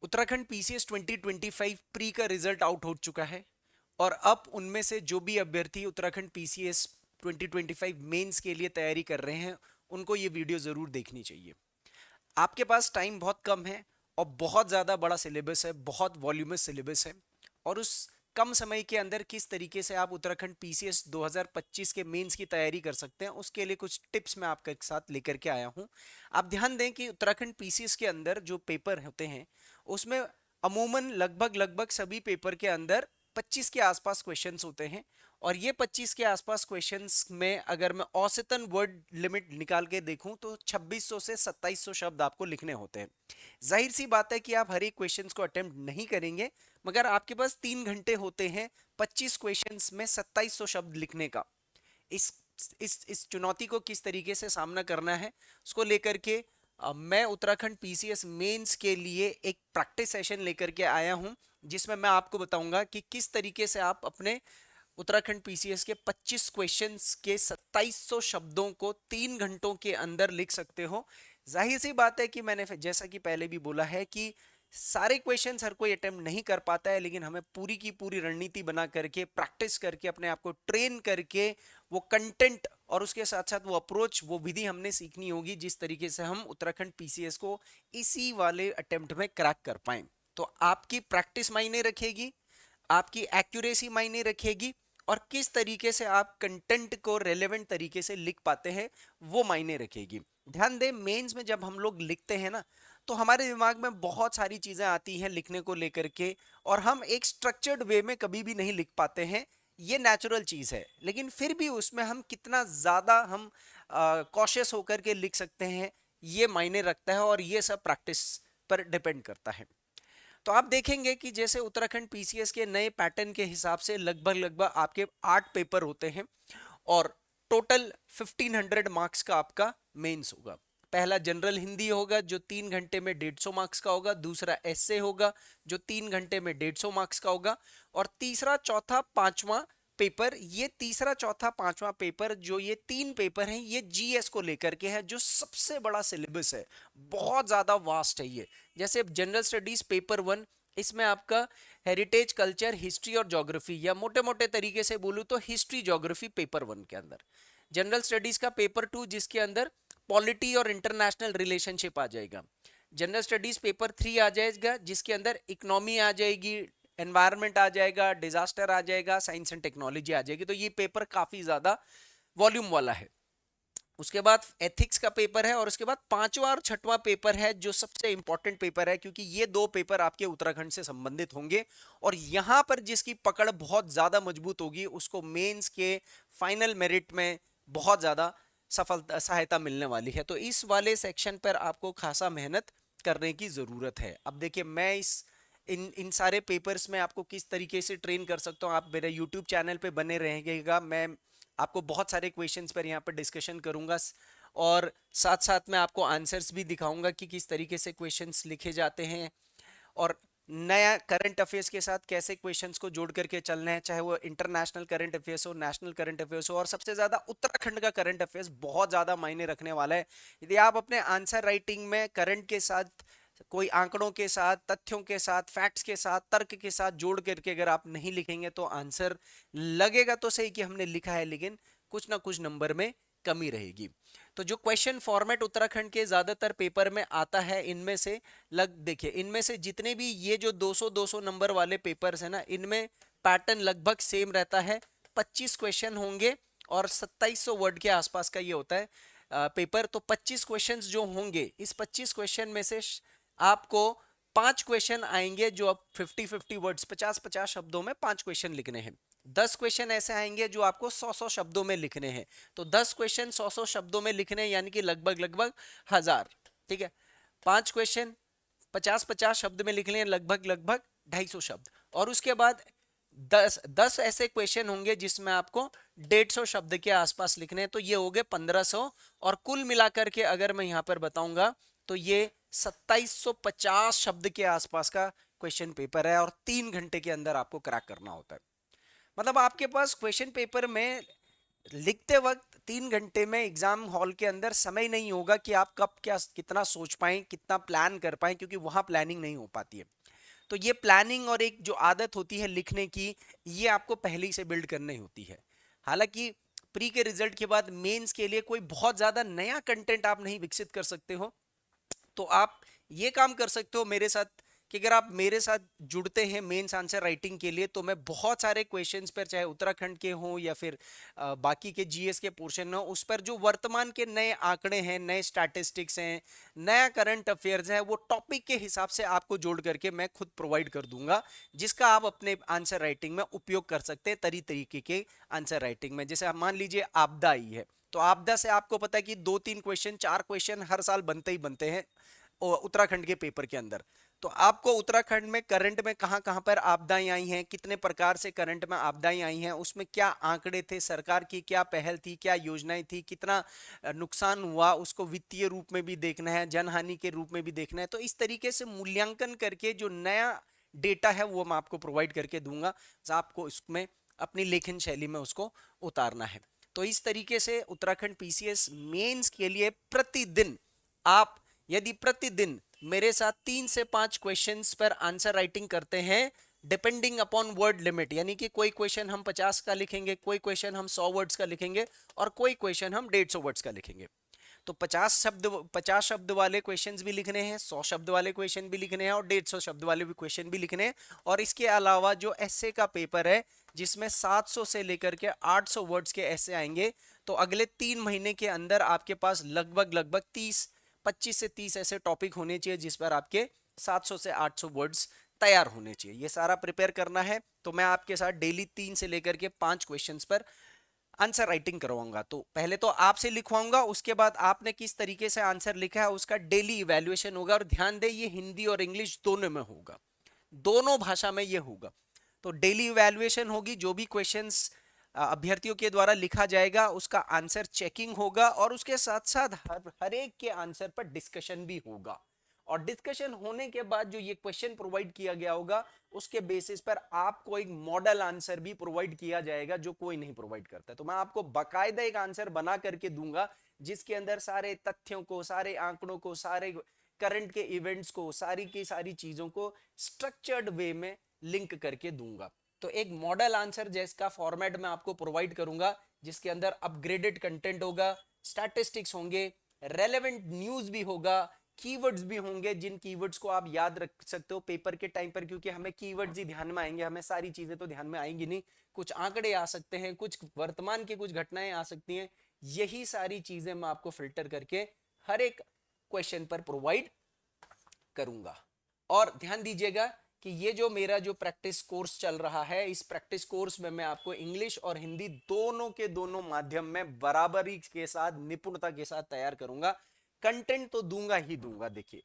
Uttarakhand PCS 2025 pre का result out हो चुका है और अब उनमें से जो भी अभ्यर्थी उत्तराखंड पीसीएस 2025 मेंस के लिए तैयारी कर रहे हैं उनको ये वीडियो ज़रूर देखनी चाहिए। आपके पास टाइम बहुत कम है और बहुत ज़्यादा बड़ा सिलेबस है, बहुत वॉल्यूमस सिलेबस है और उस कम समय के अंदर किस तरीके से आप उत्तराखंड पीसीएस 2025 के मेंस की तैयारी कर सकते हैं उसके लिए कुछ टिप्स मैं आपके साथ लेकर के आया हूं। आप ध्यान दें कि उत्तराखंड पीसीएस के अंदर जो पेपर होते हैं उसमें अमूमन लगभग लगभग सभी पेपर के अंदर 25 के आसपास क्वेश्चंस होते हैं और ये 25 के आसपास क्वेश्चंस में अगर मैं औसतन वर्ड लिमिट निकाल के देखूं तो 2600 से 2700 शब्द आपको लिखने होते हैं। जाहिर सी बात है कि आप हर एक क्वेश्चंस को अटेम्प्ट नहीं करेंगे, मगर आपके पास 3 घंटे होते हैं 25 क्वेश्चंस में 2700 शब्द लिखने का। इस इस चुनौती को किस तरीके से सामना करना है उसको लेकर के मैं उत्तराखंड पीसीएस मेंस के लिए एक प्रैक्टिस सेशन लेकर के आया हूं, जिसमें मैं आपको बताऊंगा कि किस तरीके से आप अपने उत्तराखंड पीसीएस के 25 क्वेश्चंस के 2700 शब्दों को 3 घंटों के अंदर लिख सकते हो। जाहिर सी बात है कि मैंने जैसा कि पहले भी बोला है कि सारे क्वेश्चंस हर कोई अटेम्प्ट नहीं कर पाता है, लेकिन हमें पूरी की पूरी रणनीति बना करके प्रैक्टिस करके अपने आप को ट्रेन करके वो कंटेंट और उसके साथ साथ वो अप्रोच, वो विधि हमने सीखनी होगी जिस तरीके से हम उत्तराखंड पीसीएस को इसी वाले अटेम्प्ट में क्रैक कर पाए। तो आपकी प्रैक्टिस मायने रखेगी, आपकी एक्यूरेसी मायने रखेगी और किस तरीके से आप कंटेंट को रेलेवेंट तरीके से लिख पाते हैं वो मायने रखेगी। ध्यान दें, मेंस में जब हम लोग लिखते हैं ना तो हमारे दिमाग में बहुत सारी चीजें आती हैं लिखने को लेकर के और हम एक स्ट्रक्चर्ड वे में कभी भी नहीं लिख पाते हैं। ये नेचुरल चीज है, लेकिन फिर भी उसमें हम कितना ज्यादा हम कॉशियस होकर के लिख सकते हैं ये मायने रखता है और ये सब प्रैक्टिस पर डिपेंड करता है। तो आप देखेंगे कि जैसे उत्तराखंड पीसीएस के नए पैटर्न के हिसाब से लगभग लगभग आपके 8 पेपर होते हैं और टोटल 1500 मार्क्स का आपका मेंस होगा। पहला जनरल हिंदी होगा जो 3 घंटे में 150 मार्क्स का होगा, दूसरा एसए होगा जो 3 घंटे में 150 मार्क्स का होगा और तीसरा चौथा पांचवा पेपर, ये तीसरा चौथा पांचवा पेपर जो ये 3 पेपर हैं ये जीएस को लेकर के है जो सबसे बड़ा सिलेबस है, बहुत ज्यादा वास्ट है ये। जैसे जनरल स्टडीज पेपर 1, इसमें आपका हेरिटेज, कल्चर, हिस्ट्री और ज्योग्राफी, या मोटे मोटे तरीके से बोलूं तो हिस्ट्री ज्योग्राफी पेपर 1 के अंदर। जनरल स्टडीज का पेपर 2 जिसके अंदर पॉलिटी और इंटरनेशनल रिलेशनशिप आ जाएगा। जनरल स्टडीज पेपर 3 आ जाएगा जिसके अंदर इकोनॉमी आ जाएगी, एनवायरनमेंट आ जाएगा, डिजास्टर आ जाएगा, साइंस एंड टेक्नोलॉजी आ जाएगी। तो ये पेपर काफी ज्यादा वॉल्यूम वाला है। उसके बाद एथिक्स का पेपर है और उसके बाद पांचवा और छठवां पेपर है जो सबसे इंपॉर्टेंट पेपर है, क्योंकि ये 2 पेपर आपके उत्तराखंड से संबंधित होंगे और यहां पर जिसकी पकड़ बहुत ज्यादा मजबूत होगी उसको मेंस के फाइनल मेरिट में बहुत ज्यादा सफलता सहायता मिलने वाली है। तो इस वाले सेक्शन पर आपको खासा मेहनत करने की जरूरत है। अब देखिए, मैं इस इन इन सारे पेपर्स में आपको किस तरीके से ट्रेन कर सकता हूँ, आप मेरे यूट्यूब चैनल पे बने रहेंगे। मैं आपको बहुत सारे क्वेश्चंस पर यहाँ पर डिस्कशन करूंगा और साथ साथ में आपको आंसर्स भी दिखाऊंगा कि किस तरीके से क्वेश्चंस लिखे जाते हैं और नया करंट अफेयर्स के साथ कैसे क्वेश्चंस को जोड़ करके चलना है, चाहे वो इंटरनेशनल करंट अफेयर्स हो, नेशनल करंट अफेयर्स हो, और सबसे ज्यादा उत्तराखंड का करंट अफेयर्स बहुत ज्यादा मायने रखने वाला है। यदि आप अपने आंसर राइटिंग में करंट के साथ, कोई आंकड़ों के साथ, तथ्यों के साथ, फैक्ट्स के साथ, तर्क के साथ जोड़ करके अगर आप नहीं लिखेंगे तो आंसर लगेगा तो सही कि हमने लिखा है, लेकिन कुछ ना कुछ नंबर में कमी रहेगी। तो जो क्वेश्चन फॉर्मेट उत्तराखंड के ज्यादातर पेपर में आता है, इनमें से देखिए, इनमें से जितने भी ये जो 200-200 नंबर वाले पेपर्स है ना, इनमें पैटर्न लगभग सेम रहता है। 25 क्वेश्चन होंगे और 2700 वर्ड के आसपास का ये होता है पेपर। तो 25 क्वेश्चंस जो होंगे, इस 25 क्वेश्चन में से आपको 5 क्वेश्चन आएंगे जो अब 50-50 वर्ड्स, 50-50 शब्दों में 5 क्वेश्चन लिखने हैं। 10 क्वेश्चन ऐसे आएंगे जो आपको 100-100 शब्दों में लिखने हैं। तो 10 क्वेश्चन 100-100 शब्दों में लिखने हैं, यानी कि लगभग लगभग 1000। ठीक है, 5 क्वेश्चन 50-50 शब्द में लिख लें, लगभग लगभग 250 शब्द। और उसके बाद 10 ऐसे क्वेश्चन होंगे जिसमें आपको 150 शब्द के आसपास लिखने हैं, तो ये हो गए 1500। और कुल मिलाकर के अगर मैं यहां पर बताऊंगा तो ये 2750 शब्द के आसपास का क्वेश्चन पेपर है और 3 घंटे के अंदर आपको क्रैक करना होता है। मतलब आपके पास क्वेश्चन पेपर में लिखते वक्त 3 घंटे में एग्जाम हॉल के अंदर समय नहीं होगा कि आप कब क्या कितना सोच पाएं, कितना प्लान कर पाएं, क्योंकि वहां प्लानिंग नहीं हो पाती है। तो ये प्लानिंग और एक जो आदत होती है लिखने की, ये आपको पहले ही से बिल्ड करनी होती है। हालांकि प्री के रिजल्ट के बाद मेंस के लिए कोई बहुत ज्यादा नया कंटेंट आप नहीं विकसित कर सकते हो, तो आप ये काम कर सकते हो मेरे साथ कि अगर आप मेरे साथ जुड़ते हैं मेंस आंसर राइटिंग के लिए, तो मैं बहुत सारे क्वेश्चंस पर, चाहे उत्तराखंड के हों या फिर बाकी के जीएस के पोर्शन हो, उस पर जो वर्तमान के नए आंकड़े हैं, नए स्टैटिस्टिक्स हैं, नया करंट अफेयर्स है, वो टॉपिक के हिसाब से आपको जोड़ करके मैं खुद प्रोवाइड कर दूंगा, जिसका आप अपने आंसर राइटिंग में उपयोग कर सकते हैं तरीके के आंसर राइटिंग में। जैसे आप मान लीजिए आपदा आई है, तो आपदा से आपको पता है कि 2-3 क्वेश्चन, 4 क्वेश्चन हर साल बनते ही बनते हैं उत्तराखंड के पेपर के अंदर। तो आपको उत्तराखंड में करंट में कहां कहां पर आपदाएं आई हैं, कितने प्रकार से करंट में आपदाएं आई हैं, उसमें क्या आंकड़े थे, सरकार की क्या पहल थी, क्या योजनाएं थी, कितना नुकसान हुआ, उसको वित्तीय रूप में भी देखना है, जनहानि के रूप में भी देखना है। तो इस तरीके से मूल्यांकन करके जो नया डेटा है वो मैं आपको प्रोवाइड करके दूंगा, आपको इसमें अपनी लेखन शैली में उसको उतारना है। तो इस तरीके से उत्तराखंड पीसीएस मेंस के लिए प्रतिदिन आप यदि प्रतिदिन मेरे साथ 3 से 5 क्वेश्चंस पर आंसर राइटिंग करते हैं, डिपेंडिंग अपॉन वर्ड लिमिट, यानी कि कोई क्वेश्चन हम 50 का लिखेंगे, कोई क्वेश्चन हम 100 वर्ड्स का लिखेंगे, और कोई क्वेश्चन हम 150 वर्ड्स का लिखेंगे। तो 50 शब्द वाले क्वेश्चंस भी लिखने हैं, 100 शब्द वाले क्वेश्चन भी लिखने हैं, और 150 शब्द वाले भी क्वेश्चन भी लिखने हैं। और इसके अलावा जो एस्से का पेपर है, जिसमें 700 से लेकर के 800 वर्ड्स के एस्से आएंगे, तो अगले 3 महीने के अंदर आपके पास लगभग लगभग 25 से 30 ऐसे टॉपिक होने चाहिए जिस पर आपके 700 से 800 वर्ड्स तैयार होने चाहिए। ये सारा प्रिपेयर करना है, तो मैं आपके साथ डेली 3 से लेकर के 5 क्वेश्चंस पर आंसर राइटिंग करवाऊंगा। तो पहले तो आपसे लिखवाऊंगा, उसके बाद आपने किस तरीके से आंसर लिखा है उसका डेली इवैल्यूएशन होगा। और ध्यान दें, ये हिंदी और इंग्लिश दोनों में होगा, दोनों भाषा में ये होगा। तो डेली इवैल्यूएशन होगी, जो भी क्वेश्चंस अभ्यर्थियों के द्वारा लिखा जाएगा उसका आंसर चेकिंग होगा, और उसके साथ साथ हर एक के आंसर पर डिस्कशन भी होगा। और डिस्कशन होने के बाद जो ये क्वेश्चन प्रोवाइड किया गया होगा, उसके बेसिस पर आपको एक मॉडल आंसर भी प्रोवाइड किया जाएगा, जो कोई नहीं प्रोवाइड करता। तो मैं आपको बाकायदा एक आंसर बना करके दूंगा, जिसके अंदर सारे तथ्यों को, सारे आंकड़ों को, सारे करंट के इवेंट्स को, सारी की सारी चीजों को स्ट्रक्चर्ड वे में लिंक करके दूंगा। तो एक मॉडल आंसर जैसा फॉर्मेट में आपको प्रोवाइड करूंगा, जिसके अंदर अपग्रेडेड कंटेंट होगा, स्टैटिस्टिक्स होंगे, रेलेवेंट न्यूज भी होगा, कीवर्ड्स भी होंगे, जिन कीवर्ड्स को आप याद रख सकते हो पेपर के टाइम पर, क्योंकि हमें कीवर्ड्स ही ध्यान में आएंगे, हमें सारी चीजें तो ध्यान में आएंगी नहीं। कुछ आंकड़े आ सकते हैं, कुछ वर्तमान की कुछ घटनाएं आ सकती हैं, यही सारी चीजें मैं आपको फिल्टर करके हर एक क्वेश्चन पर प्रोवाइड करूंगा। और ध्यान दीजिएगा कि ये जो मेरा जो प्रैक्टिस कोर्स चल रहा है, इस प्रैक्टिस कोर्स में मैं आपको इंग्लिश और हिंदी दोनों के दोनों माध्यम में बराबरी के साथ, निपुणता के साथ तैयार करूंगा। कंटेंट तो दूंगा ही दूंगा, देखिए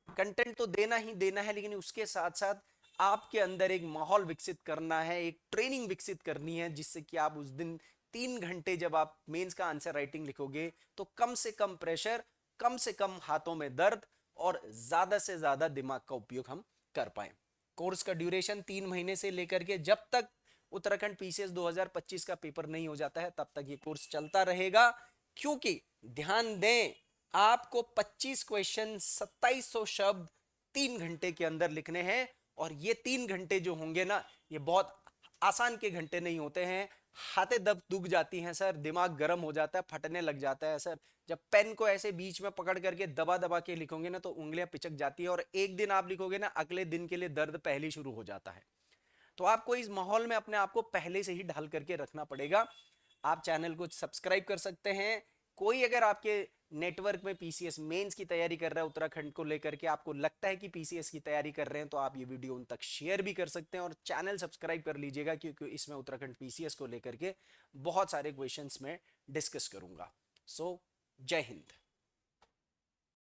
कंटेंट तो देना ही देना है, लेकिन उसके साथ साथ आपके अंदर एक माहौल विकसित करना है, एक ट्रेनिंग विकसित करनी है, जिससे कि आप उस दिन 3 घंटे जब आप मेंस का आंसर राइटिंग लिखोगे, तो कम से कम प्रेशर, कम से कम हाथों में दर्द, और ज्यादा से ज्यादा दिमाग का उपयोग हम कर पाए। कोर्स का ड्यूरेशन 3 महीने से लेकर के जब तक उत्तराखंड पीसीएस 2025 का पेपर नहीं हो जाता है, तब तक ये कोर्स चलता रहेगा। क्योंकि ध्यान दें, आपको 25 क्वेश्चन, 2700 शब्द 3 घंटे के अंदर लिखने हैं। और ये 3 घंटे जो होंगे ना, ये बहुत आसान के घंटे नहीं होते हैं। हाथें दब दुख जाती हैं सर, दिमाग गर्म हो जाता है, फटने लग जाता है सर। जब पेन को ऐसे बीच में पकड़ करके दबा दबा के लिखोगे ना, तो उंगलियां पिचक जाती है, और एक दिन आप लिखोगे ना, अगले दिन के लिए दर्द पहले ही शुरू हो जाता है। तो आपको इस माहौल में अपने आप को पहले से ही ढाल करके रखना पड़ेगा। आप चैनल को सब्सक्राइब कर सकते हैं। कोई अगर आपके नेटवर्क में पीसीएस मेंस की तैयारी कर रहा है उत्तराखंड को लेकर के, आपको लगता है कि पीसीएस की तैयारी कर रहे हैं, तो आप ये वीडियो उन तक शेयर भी कर सकते हैं, और चैनल सब्सक्राइब कर लीजिएगा, क्योंकि इसमें उत्तराखंड पीसीएस को लेकर के बहुत सारे क्वेश्चंस में डिस्कस करूंगा। सो जय हिंद।